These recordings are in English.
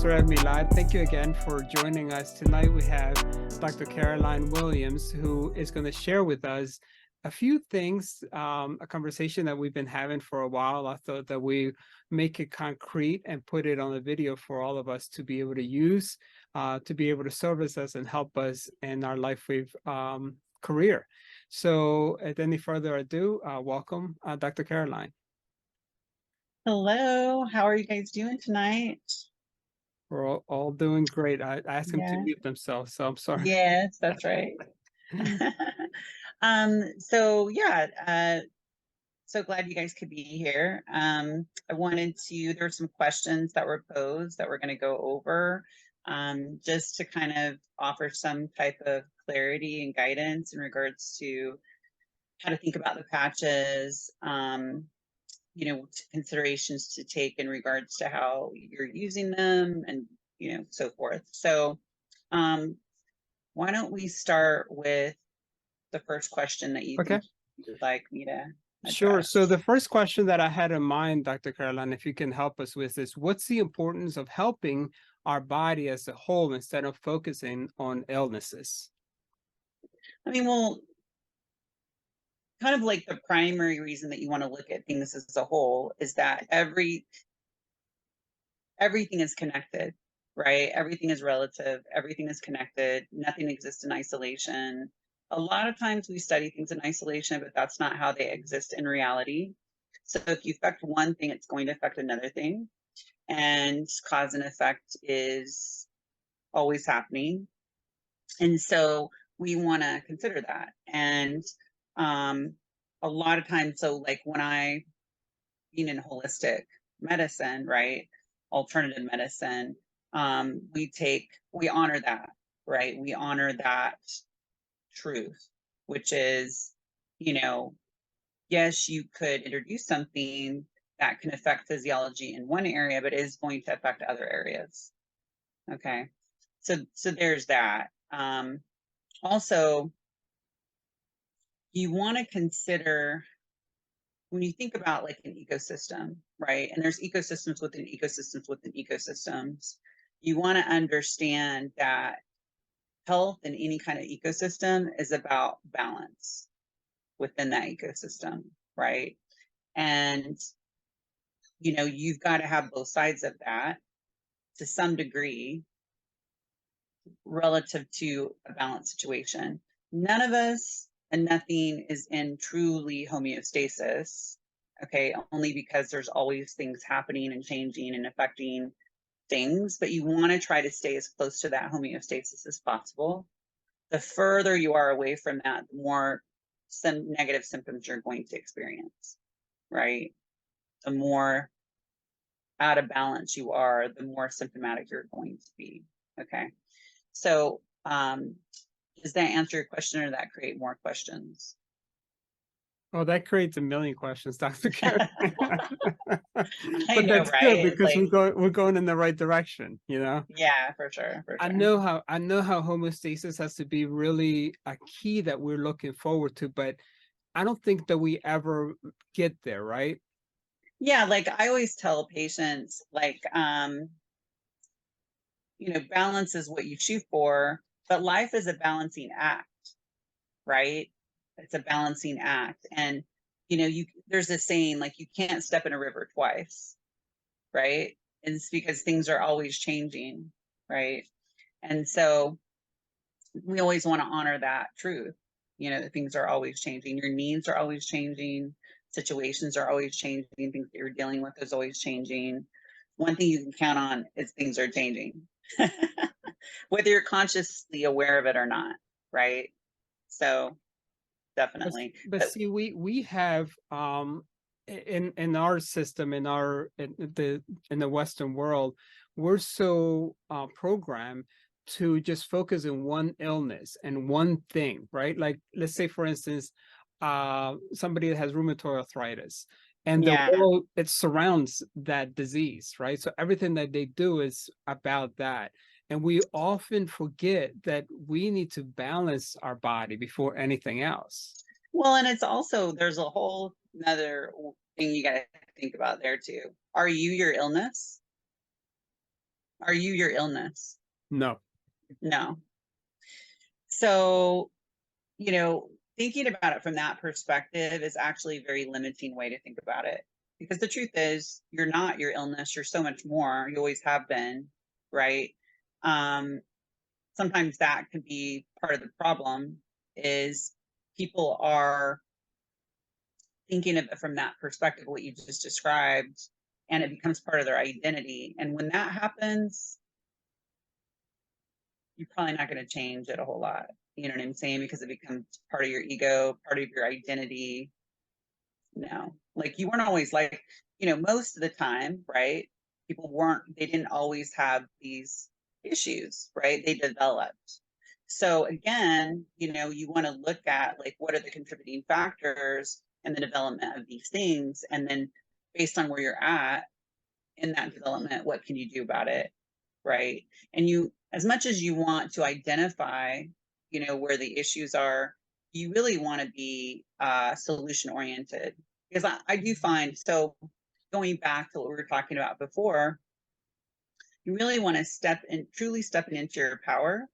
for having me live. Thank you again for joining us. Tonight we have Dr. Caroline Williams, who is going to share with us a few things, a conversation that we've been having for a while. I thought that we make it concrete and put it on a video for all of us to be able to use, to be able to service us and help us in our LifeWave career. So at any further ado, welcome, Dr. Caroline. Hello, how are you guys doing tonight? We're all doing great. I asked them to Yeah. mute themselves, so I'm sorry. Yes, that's right. So glad you guys could be here. I wanted to, there were some questions that were posed that we're going to go over, just to kind of offer some type of clarity and guidance in regards to how to think about the patches, considerations to take in regards to how you're using them and, so forth. So why don't we start with the first question that you think you'd like me to address? Sure. So the first question that I had in mind, Dr. Caroline, if you can help us with this, what's the importance of helping our body as a whole instead of focusing on illnesses? I mean, well, kind of like the primary reason that you want to look at things as a whole is that everything is connected, right? Everything is relative, everything is connected, nothing exists in isolation. A lot of times we study things in isolation, but that's not how they exist in reality. So if you affect one thing, it's going to affect another thing, and cause and effect is always happening. And so we want to consider that. And a lot of times, so like when being in holistic medicine, right, alternative medicine, we honor that, right? We honor that truth, which is, yes, you could introduce something that can affect physiology in one area, but is going to affect other areas. Okay, so there's that. Also, you want to consider when you think about like an ecosystem, right? And there's ecosystems within ecosystems within ecosystems. You want to understand that health in any kind of ecosystem is about balance within that ecosystem, right? And, you've got to have both sides of that to some degree relative to a balanced situation. None of us and nothing is in truly homeostasis, okay, only because there's always things happening and changing and affecting things, but you want to try to stay as close to that homeostasis as possible. The further you are away from that, the more some negative symptoms you're going to experience, right? The more out of balance you are, the more symptomatic you're going to be, okay? So does that answer your question, or that create more questions? Oh, that creates a million questions, Dr. Caroline. But know, that's right? good because we're going in the right direction, Yeah, for sure. I know how homeostasis has to be really a key that we're looking forward to, but I don't think that we ever get there, right? Yeah, like I always tell patients, like, balance is what you shoot for, but life is a balancing act, right? It's a balancing act. And, there's a saying, like, you can't step in a river twice, right? And it's because things are always changing, right? And so we always want to honor that truth. Things are always changing. Your needs are always changing. Situations are always changing. Things that you're dealing with is always changing. One thing you can count on is things are changing, whether you're consciously aware of it or not, right? So definitely. But see, we have in our system, in the Western world, we're so programmed to just focus on one illness and one thing, right? Like, let's say, for instance, somebody that has rheumatoid arthritis, and the world, it surrounds that disease, right? So everything that they do is about that. And we often forget that we need to balance our body before anything else. Well, and it's also, there's a whole another thing you got to think about there too. Are you your illness? Are you your illness? No. No. So, you know, thinking about it from that perspective is actually a very limiting way to think about it. Because the truth is, you're not your illness, you're so much more. You always have been, right? Um, Sometimes that can be part of the problem is people are thinking of it from that perspective, what you just described, and it becomes part of their identity. And when that happens, you're probably not going to change it a whole lot. You know what I'm saying? Because it becomes part of your ego, part of your identity. No, like you weren't always like, you know, most of the time, right? People weren't, they didn't always have these issues, right? They developed. So again, you know, you want to look at like what are the contributing factors in the development of these things. And then based on where you're at in that development, what can you do about it? Right. And you, as much as you want to identify, you know, where the issues are, you really want to be solution oriented. Because I do find, so going back to what we were talking about before, you really want to step in, truly stepping into your power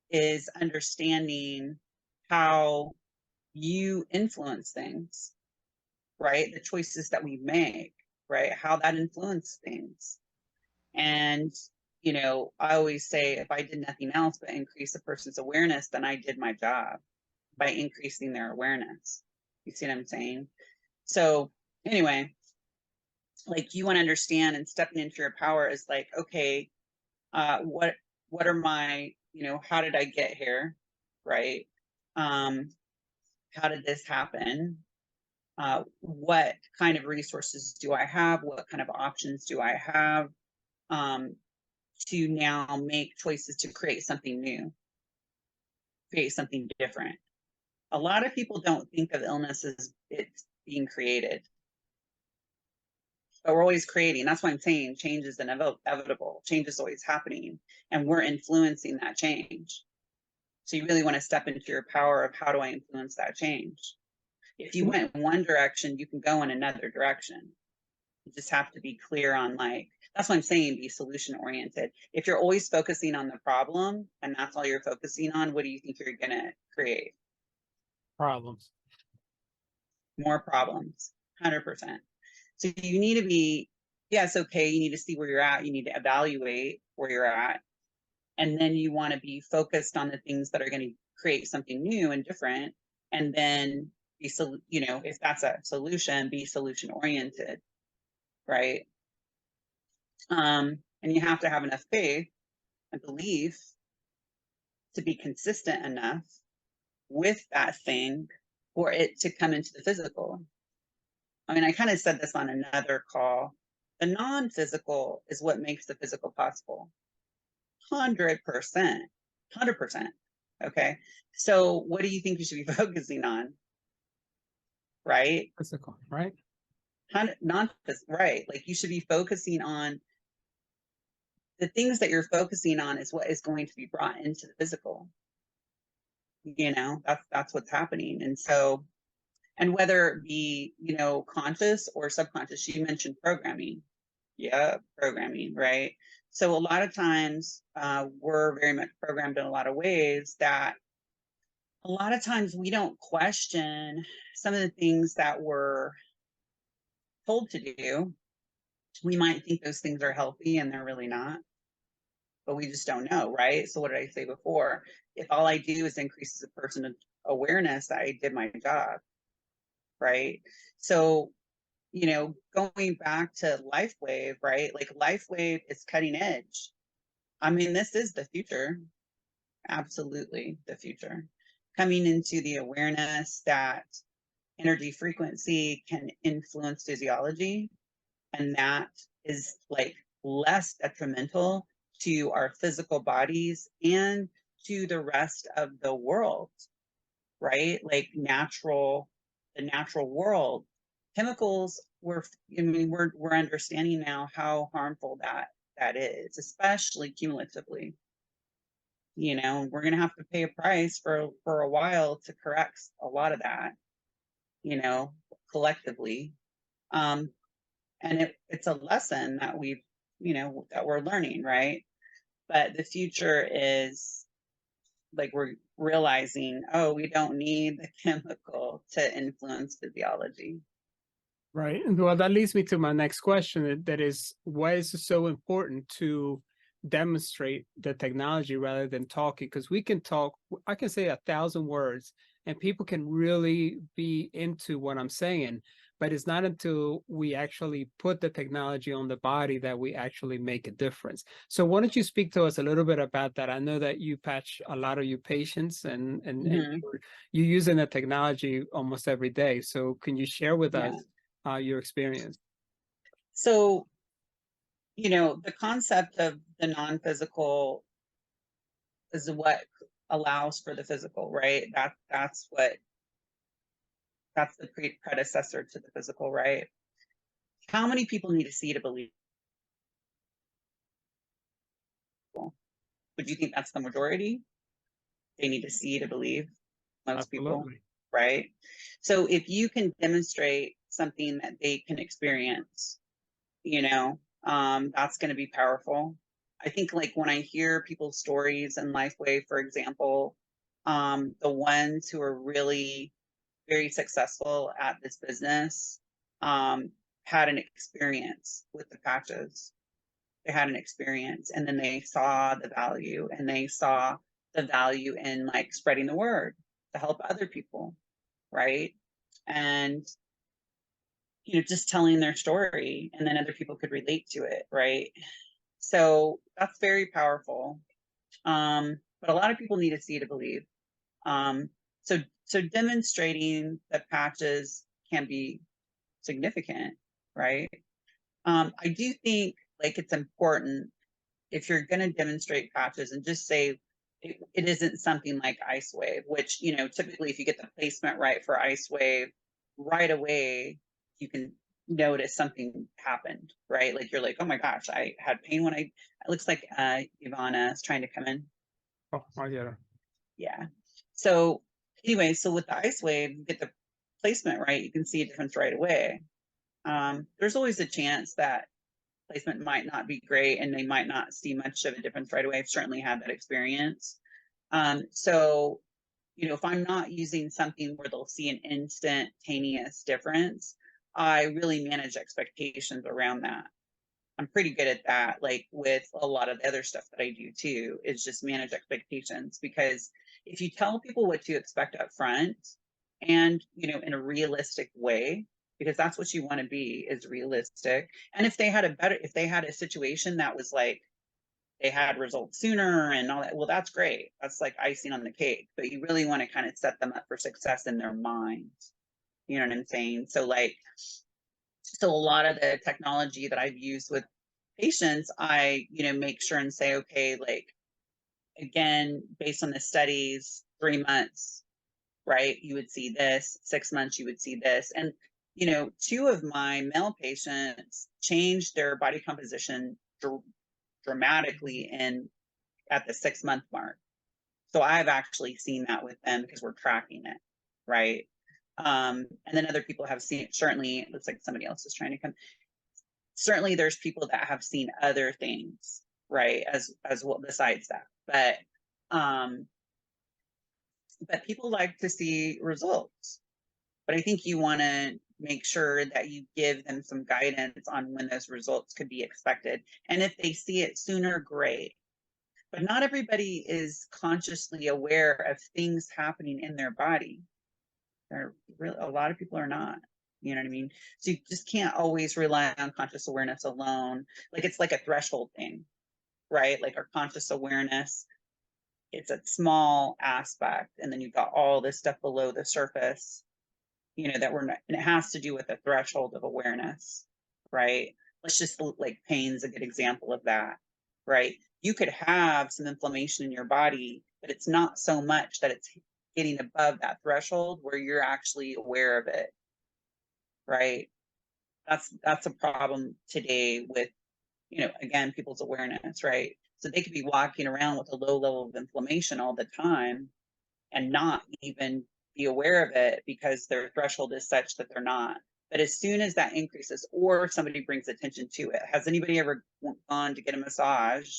is understanding how you influence things, right? The choices that we make, right? How that influence things. And, you know, I always say if I did nothing else but increase a person's awareness, then I did my job by increasing their awareness. You see what I'm saying? So, anyway, like you want to understand and stepping into your power is like, okay, what are my, you know, how did I get here? Right? Um, how did this happen? What kind of resources do I have? What kind of options do I have? To now make choices to create something new, create something different. A lot of people don't think of illness as it's being created, but we're always creating. That's why I'm saying change is inevitable. Change is always happening, and we're influencing that change. So you really want to step into your power of how do I influence that change? If you went in one direction, you can go in another direction. You just have to be clear on like, that's what I'm saying, be solution oriented. If you're always focusing on the problem and that's all you're focusing on, what do you think you're going to create? Problems. More problems, 100%. So you need to be, yes, okay, you need to see where you're at. You need to evaluate where you're at. And then you want to be focused on the things that are going to create something new and different. And then be, you know, if that's a solution, be solution oriented, right? And you have to have enough faith and belief to be consistent enough with that thing for it to come into the physical. I mean, I kind of said this on another call. The non-physical is what makes the physical possible. 100%. 100%. Okay. So what do you think you should be focusing on? Right? Physical, right? Non-physical, right. Like you should be focusing on the things that you're focusing on is what is going to be brought into the physical. You know, that's what's happening. And so, and whether it be, you know, conscious or subconscious, you mentioned programming. Yeah, programming, right? So a lot of times we're very much programmed in a lot of ways that a lot of times we don't question some of the things that we're told to do. We might think those things are healthy and they're really not, but we just don't know, right? So what did I say before? If all I do is increase a person's awareness, I did my job, right? So, you know, going back to LifeWave, right? Like LifeWave is cutting edge. I mean, this is the future, absolutely the future. Coming into the awareness that energy frequency can influence physiology, and that is like less detrimental to our physical bodies and to the rest of the world, right? Like the natural world. Chemicals, I mean, we're understanding now how harmful that is, especially cumulatively. You know, we're gonna have to pay a price for a while to correct a lot of that, you know, collectively. And it's a lesson that we've, you know, that we're learning, right? But the future is like we're realizing, oh, we don't need the chemical to influence physiology. Right. And well, that leads me to my next question. That is, why is it so important to demonstrate the technology rather than talking? Because we can talk, I can say 1,000 words and people can really be into what I'm saying, but it's not until we actually put the technology on the body that we actually make a difference. So why don't you speak to us a little bit about that? I know that you patch a lot of your patients and Hmm. you're using the technology almost every day. So can you share with Yeah. us your experience? So, the concept of the non-physical is what allows for the physical, right? That's the predecessor to the physical, right? How many people need to see to believe? Would you think that's the majority? They need to see to believe, most people, Absolutely. right? So if you can demonstrate something that they can experience, that's going to be powerful. I think like when I hear people's stories in LifeWave, for example, the ones who are really very successful at this business um, had an experience with the patches. They had an experience and then they saw the value and they saw the value in like spreading the word to help other people, right? And just telling their story and then other people could relate to it, right? So that's very powerful. But a lot of people need to see to believe. Um, so demonstrating that patches can be significant, right? I do think like it's important if you're going to demonstrate patches and just say it isn't something like Ice Wave, which typically if you get the placement right for Ice Wave, right away you can notice something happened, right? Like you're like, oh my gosh, I had pain when it looks like Ivana is trying to come in. Oh, I get it. Yeah. So anyway, so with the Ice Wave, you get the placement right, you can see a difference right away. There's always a chance that placement might not be great and they might not see much of a difference right away. I've certainly had that experience. So, if I'm not using something where they'll see an instantaneous difference, I really manage expectations around that. I'm pretty good at that, like with a lot of the other stuff that I do too, is just manage expectations. Because if you tell people what to expect up front and, in a realistic way, because that's what you want to be is realistic. And if they had a situation that was like they had results sooner and all that, well, that's great. That's like icing on the cake. But you really want to kind of set them up for success in their minds. You know what I'm saying? So a lot of the technology that I've used with patients, I, make sure and say, okay, like, again, based on the studies, 3 months, right? You would see this, 6 months, you would see this. And, two of my male patients changed their body composition dramatically at the 6 month mark. So I've actually seen that with them because we're tracking it, right? And then other people have seen it. Certainly, it looks like somebody else is trying to come. Certainly there's people that have seen other things, right, as well besides that, um but people like to see results. But I think you want to make sure that you give them some guidance on when those results could be expected, and if they see it sooner, great. But not everybody is consciously aware of things happening in their body. A lot of people are not. You know what I mean? So you just can't always rely on conscious awareness alone. Like it's like a threshold thing, right? Like our conscious awareness, it's a small aspect, and then you've got all this stuff below the surface, that we're not, and it has to do with the threshold of awareness, right? Let's just like pain's a good example of that, right? You could have some inflammation in your body, but it's not so much that it's getting above that threshold where you're actually aware of it, right? That's a problem today with, again, people's awareness, right? So they could be walking around with a low level of inflammation all the time and not even be aware of it because their threshold is such that they're not. But as soon as that increases or somebody brings attention to it, has anybody ever gone to get a massage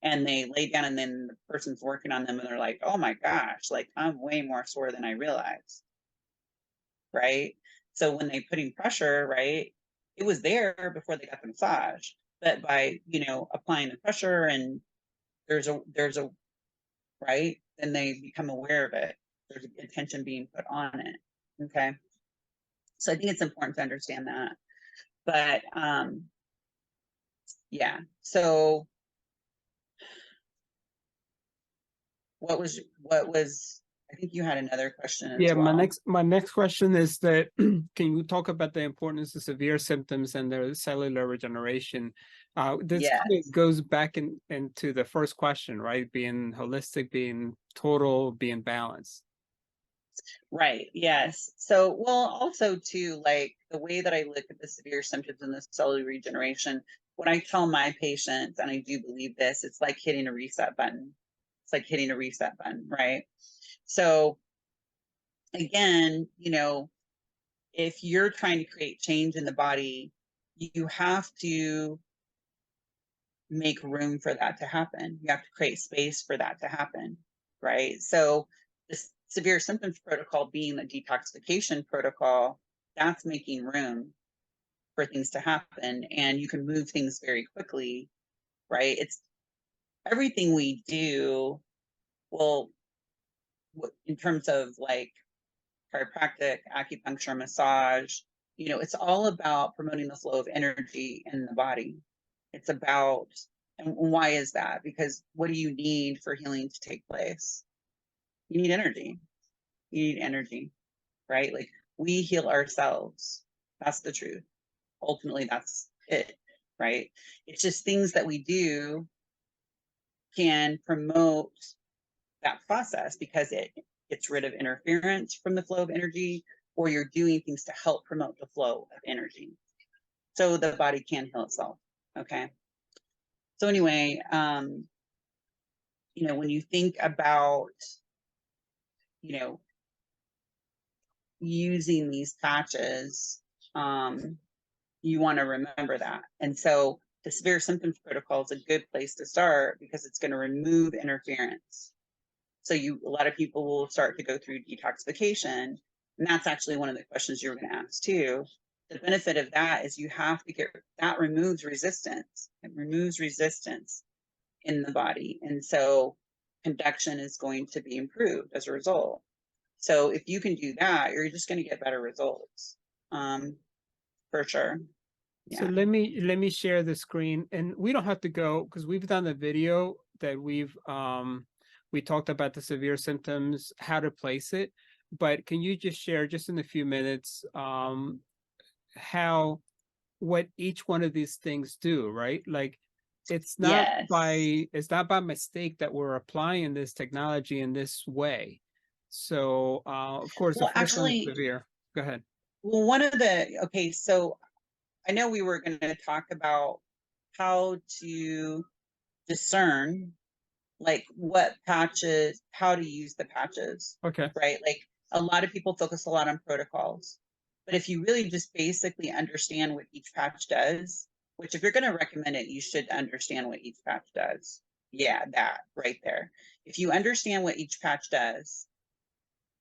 and they lay down, and then the person's working on them and they're like, oh my gosh, like I'm way more sore than I realized, right? So when they putting pressure, right, it was there before they got the massage, but by, applying the pressure, and there's a right, then they become aware of it. There's attention being put on it. Okay. So I think it's important to understand that. But yeah. So what was I think you had another question as Yeah, well. my next question is that can you talk about the importance of severe symptoms and their cellular regeneration? This kind of Yes. goes back into the first question, right? Being holistic, being total, being balanced. Right. Yes. So, well, also too, like the way that I look at the severe symptoms and the cellular regeneration, when I tell my patients, and I do believe this, it's like hitting a reset button. It's like hitting a reset button, right? So again, if you're trying to create change in the body, you have to make room for that to happen. You have to create space for that to happen, right? So this severe symptoms protocol being the detoxification protocol, that's making room for things to happen, and you can move things very quickly, right? It's everything we do. Well, in terms of like chiropractic, acupuncture, massage, it's all about promoting the flow of energy in the body. It's about, and why is that? Because what do you need for healing to take place? You need energy. You need energy, right? Like we heal ourselves. That's the truth. Ultimately, that's it, right? It's just things that we do can promote that process because it gets rid of interference from the flow of energy, or you're doing things to help promote the flow of energy so the body can heal itself. Okay. So anyway, when you think about, you know, using these patches, you want to remember that. And so the severe symptoms protocol is a good place to start because it's going to remove interference. So a lot of people will start to go through detoxification. And that's actually one of the questions you were going to ask too. The benefit of that is you have to that removes resistance. It removes resistance in the body. And so conduction is going to be improved as a result. So if you can do that, you're just going to get better results, for sure. So Yeah. let me share the screen, and we don't have to go because we've done a video that we talked about the severe symptoms, how to place it. But can you just share just in a few minutes how what each one of these things do, right? Like Yes. it's not by mistake that we're applying this technology in this way. So of course the Well, first one is actually, severe. Go ahead. well, okay, so I know we were going to talk about how to discern like what patches, how to use the patches, Okay. right? Like a lot of people focus a lot on protocols, but if you really just basically understand what each patch does, which if you're going to recommend it, you should understand what each patch does. Yeah, that right there. If you understand what each patch does,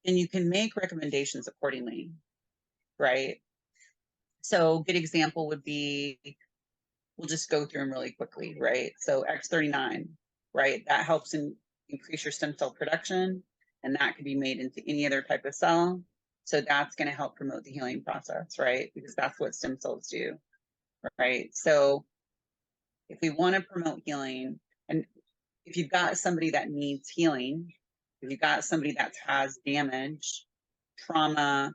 then you can make recommendations accordingly, right? So, good example would be, we'll just go through them really quickly, right? So X39, right? That helps increase your stem cell production, and that can be made into any other type of cell. So that's going to help promote the healing process, right? Because that's what stem cells do, right? So if we want to promote healing, and if you've got somebody that needs healing, if you've got somebody that has damage, trauma,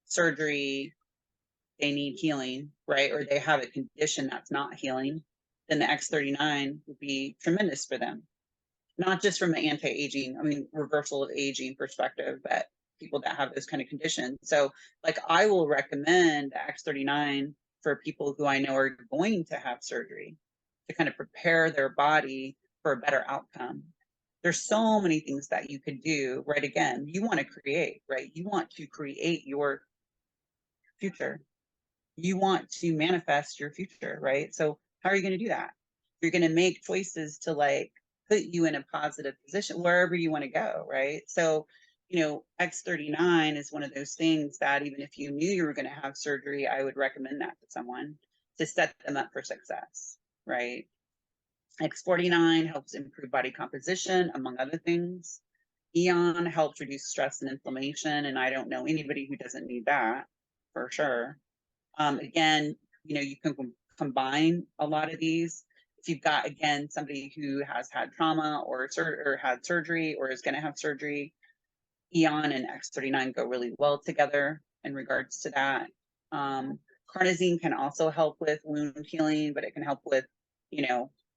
surgery, they need healing, right? Or they have a condition that's not healing, then the X39 would be tremendous for them. Not just from an anti-aging, I mean, reversal of aging perspective, but people that have those kind of conditions. So, like, I will recommend X39 for people who I know are going to have surgery to kind of prepare their body for a better outcome. There's so many things that you could do, right? Again, you want to create, right? You want to create your future. You want to manifest your future, right? So how are you going to do that? You're going to make choices to like put you in a positive position wherever you want to go, right? So, X39 is one of those things that even if you knew you were going to have surgery, I would recommend that to someone to set them up for success, right? X49 helps improve body composition, among other things. Eon helps reduce stress and inflammation, and I don't know anybody who doesn't need that, for sure. Again, you can combine a lot of these. If you've got, again, somebody who has had trauma or had surgery or is going to have surgery, Eon and X39 go really well together in regards to that. Carnosine can also help with wound healing, but it can help with,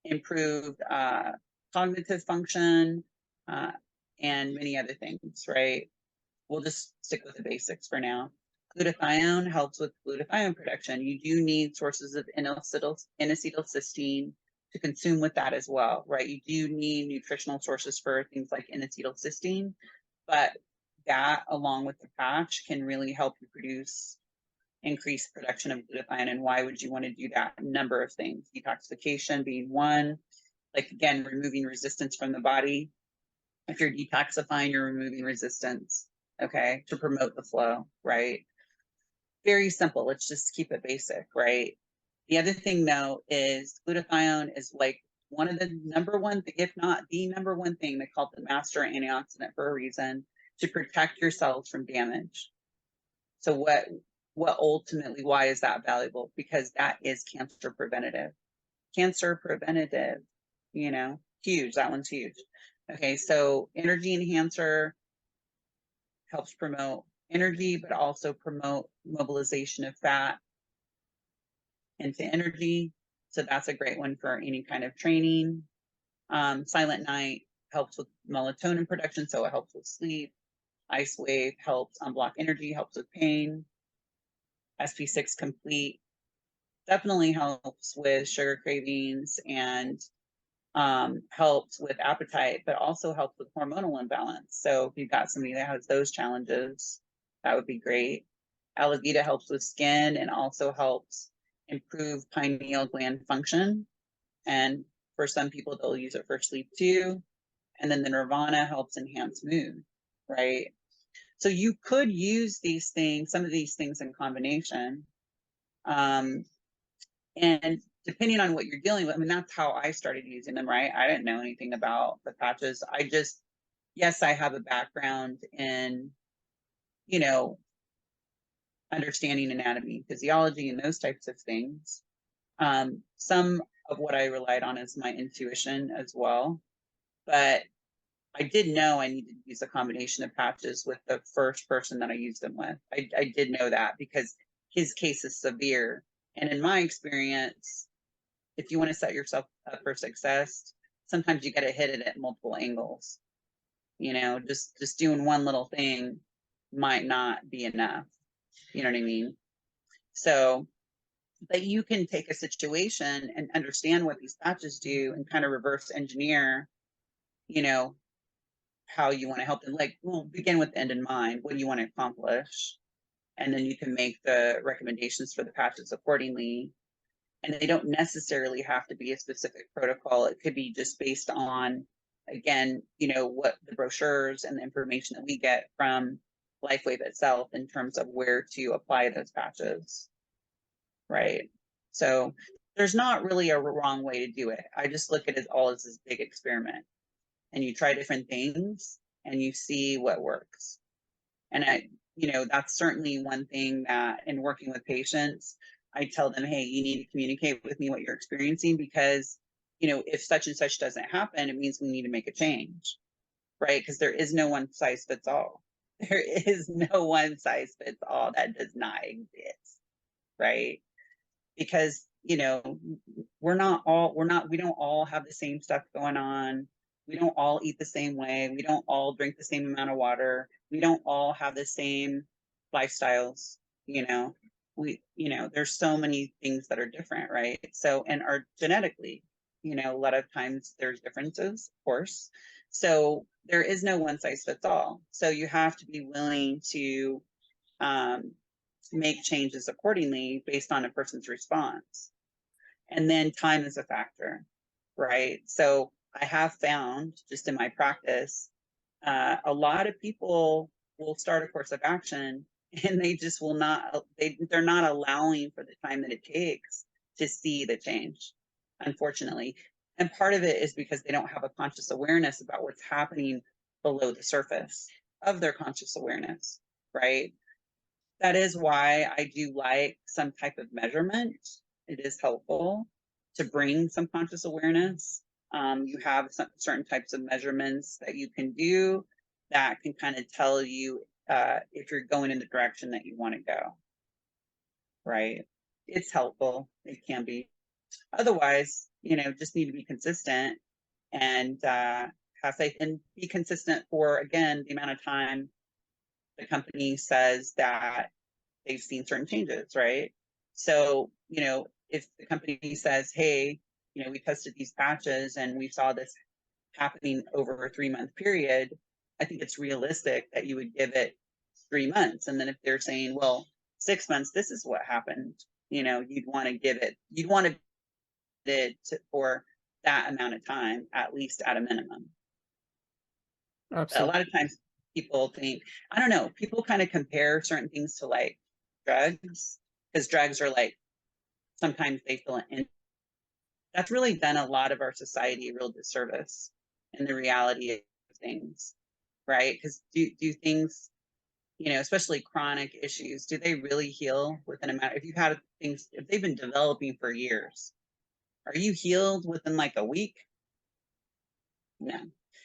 improved cognitive function and many other things, right? We'll just stick with the basics for now. Glutathione helps with glutathione production. You do need sources of N-acetylcysteine to consume with that as well, right? You do need nutritional sources for things like N-acetylcysteine, but that along with the patch can really help you produce increased production of glutathione. And why would you want to do that? A number of things, detoxification being one, like again, removing resistance from the body. If you're detoxifying, you're removing resistance, okay, to promote the flow, right? Very simple. Let's just keep it basic, right? The other thing though is glutathione is like one of the number one, if not the number one thing, they call it the master antioxidant for a reason, to protect your cells from damage. So what ultimately, why is that valuable? Because that is cancer preventative. Cancer preventative, huge. That one's huge. Okay, so energy enhancer helps promote energy, but also promote mobilization of fat into energy. So that's a great one for any kind of training. Silent night helps with melatonin production, so it helps with sleep. Ice wave helps unblock energy, helps with pain. SP6 complete definitely helps with sugar cravings and helps with appetite, but also helps with hormonal imbalance. So if you've got somebody that has those challenges, that would be great. Alavita helps with skin and also helps improve pineal gland function. And for some people, they'll use it for sleep too. And then the Nirvana helps enhance mood, right? So you could use these things, some of these things in combination. And depending on what you're dealing with, I mean, that's how I started using them, right? I didn't know anything about the patches. Yes, I have a background in, understanding anatomy, physiology, and those types of things. Some of what I relied on is my intuition as well. But I did know I needed to use a combination of patches with the first person that I used them with. I did know that because his case is severe. And in my experience, if you want to set yourself up for success, sometimes you got to hit it at multiple angles. Just doing one little thing might not be enough. You know what I mean? So, but you can take a situation and understand what these patches do and kind of reverse engineer, how you want to help them. Like, we'll begin with the end in mind. What do you want to accomplish? And then you can make the recommendations for the patches accordingly. And they don't necessarily have to be a specific protocol. It could be just based on, again, what the brochures and the information that we get from LifeWave itself in terms of where to apply those patches, right? So there's not really a wrong way to do it. I just look at it all as this big experiment, and you try different things and you see what works. And that's certainly one thing that in working with patients, I tell them, hey, you need to communicate with me what you're experiencing, because, if such and such doesn't happen, it means we need to make a change, right? Because there is no one size fits all. There is no one size fits all. That does not exist, right? Because, we don't all have the same stuff going on. We don't all eat the same way. We don't all drink the same amount of water. We don't all have the same lifestyles, there's so many things that are different, right? So, and are genetically, a lot of times there's differences, of course. So there is no one size fits all. So you have to be willing to make changes accordingly based on a person's response. And then time is a factor, right? So I have found just in my practice, a lot of people will start a course of action and they just will not, they're not allowing for the time that it takes to see the change, unfortunately. And part of it is because they don't have a conscious awareness about what's happening below the surface of their conscious awareness, right? That is why I do like some type of measurement. It is helpful to bring some conscious awareness. You have some certain types of measurements that you can do that can kind of tell you if you're going in the direction that you want to go, right? It's helpful. It can be. Otherwise, just need to be consistent and have faith and be consistent for, again, the amount of time the company says that they've seen certain changes, right? So, if the company says, hey, we tested these patches and we saw this happening over a 3-month period, I think it's realistic that you would give it 3 months. And then if they're saying, well, 6 months, this is what happened, you'd want it for that amount of time, at least at a minimum. But a lot of times people think, I don't know, people kind of compare certain things to like drugs, because drugs are like, sometimes they feel it. That's really done a lot of our society a real disservice in the reality of things, right? Because do things, especially chronic issues, do they really heal within a matter? If you've had things, if they've been developing for years, are you healed within like a week? No.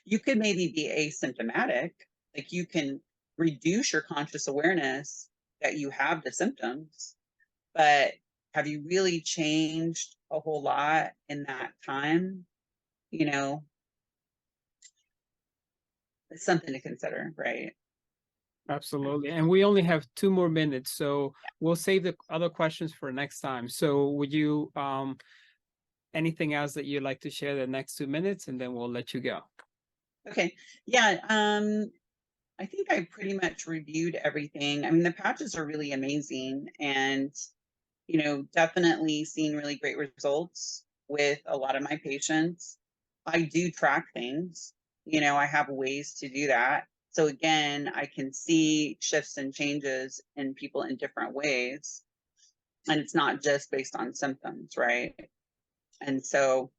You could maybe be asymptomatic, like you can reduce your conscious awareness that you have the symptoms, but have you really changed a whole lot in that time? It's something to consider, right? Absolutely. And we only have 2 more minutes, so we'll save the other questions for next time. So would you, anything else that you'd like to share the next 2 minutes, and then we'll let you go. Okay. Yeah. I think I pretty much reviewed everything. I mean, the patches are really amazing and, definitely seen really great results with a lot of my patients. I do track things, I have ways to do that. So again, I can see shifts and changes in people in different ways. And it's not just based on symptoms, right? And so,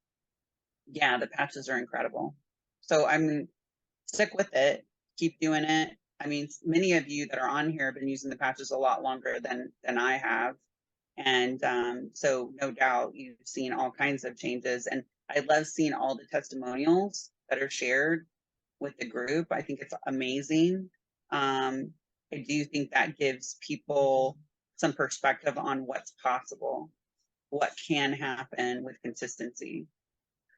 yeah, the patches are incredible. So stick with it, keep doing it. I mean, many of you that are on here have been using the patches a lot longer than I have. And so no doubt you've seen all kinds of changes. And I love seeing all the testimonials that are shared with the group. I think it's amazing. I do think that gives people some perspective on what's possible, what can happen with consistency.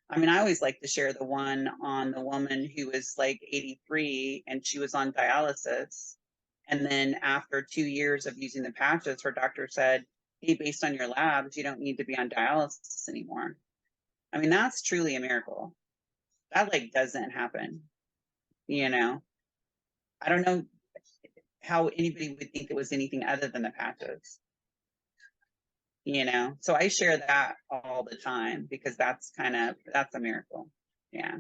I mean, I always like to share the one on the woman who was like 83 and she was on dialysis. And then after 2 years of using the patches, her doctor said, hey, based on your labs, you don't need to be on dialysis anymore. I mean, that's truly a miracle. That like doesn't happen, I don't know how anybody would think it was anything other than the patches. So I share that all the time because that's a miracle. Yeah.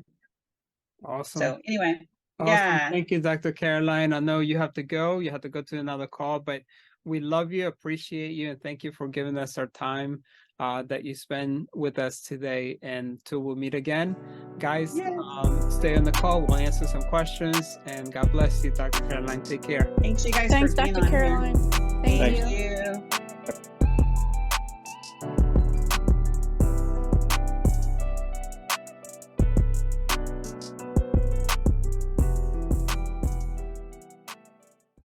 Awesome. So anyway, awesome. yeah. Thank you, Dr. Caroline. I know you have to go to another call, but we love you, appreciate you, and thank you for giving us our time that you spend with us today. And till we'll meet again, guys, stay on the call. We'll answer some questions, and God bless you, Dr. Caroline. Take care. Thanks, you guys. Thanks, for being Dr. on Caroline. Here. Thank you.